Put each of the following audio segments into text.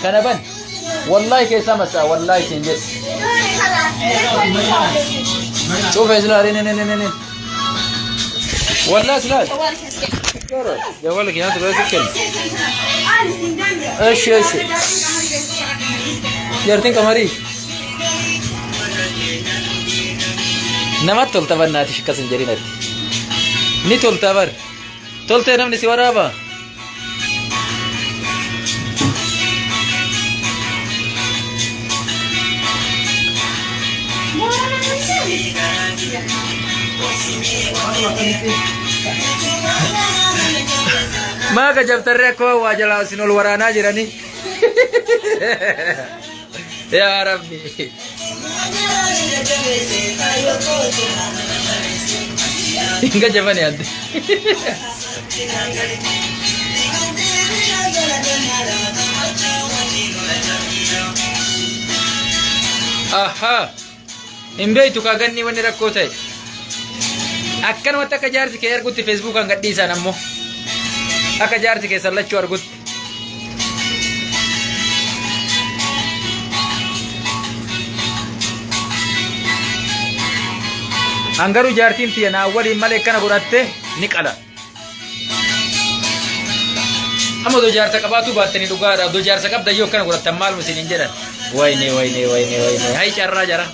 كنبان والله كيسا مسا والله كنجد شوف يا سلال نين والله سلال جوالك يا تبغى تتكلم ايش جرتين كماري نما تولتا بر ناتي شكا سنجري ناتي ني تولتا بر تولتا نم نسي ورابا ما كجب تركوا واجلا سنول ورانا جراني يا ربي إنك جباني أنت aha imbeetu ka ganni wanni rakkoo ta'e akkanumatti akka jaarsi kee argutti feesbuukaan gadhiisan ammoo akka jaarsi kee sallachuu argutti hangaru jaartiin tiya naa waliin malee kana godhatte ni qala amma do jaarsa qabaatu baattanii dhugaadha do jaarsa qabda yoo kana godhattan maal musiniin jedhan wayne hay carraa jara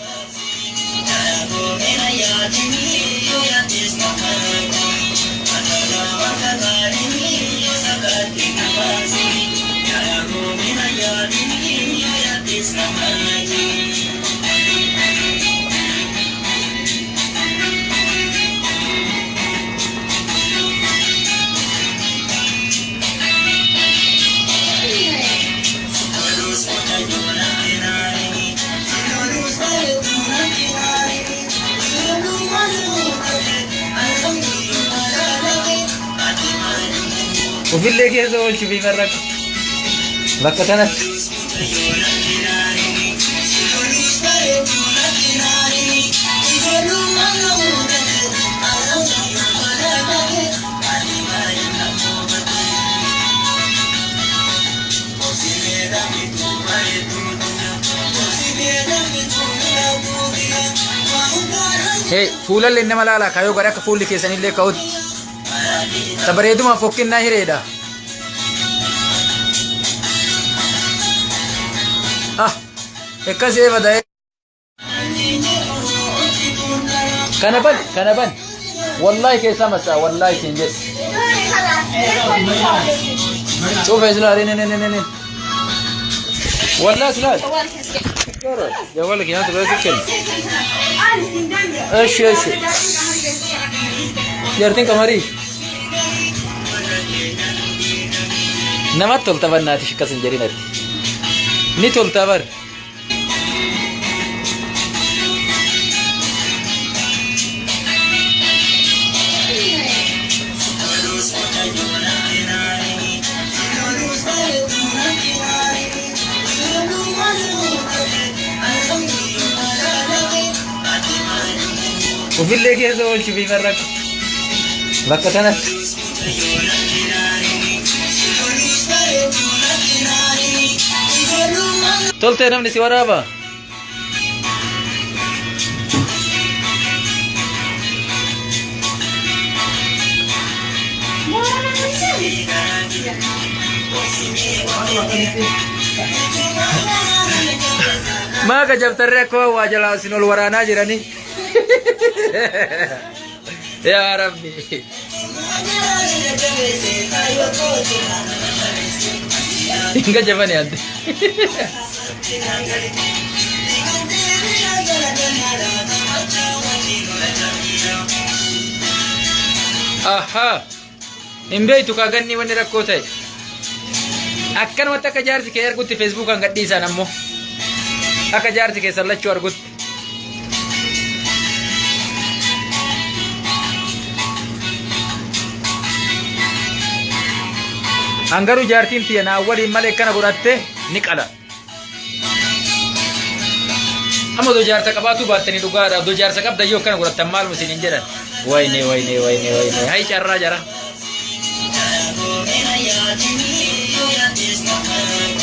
وفي اللي كذا أول شيء بيمرك بكتنت هي فولا اللي إنما لا كايو غرق فول كيسني اللي كود تبريدو ما فوكين ناهيريدا إكاسي بداية كنبان والله كيسا مسا والله كنجد شوف يا سلال نين والله سلال جوالك يا تبغى تتكلم ايش جرتين كماري نما تولتا بر ناتي شكا سنجري ناتي ني تولتا بر وفي اللي كذا أول شيء بيمرك بكتنت تولت نم نسي ورابا ما كجب تركوا واجلا سنول ورانا جراني يا ربي إنك جباني أنت aha imbeetu ka ganni wanni rakkoo ta'e akkanumatti akka jaarsi kee argutti feesbuukaan gadhiisan ammoo akka jaarsi kee sallachuu argutti hangaru jaartiin tiya naa waliin malee kana godhatte ni qala amma do jaarsa qabaatu baattanii dhugaadha do jaarsa qabda yoo kana godhattan maal musiniin jedhan wayne hay carraa jara Thank you.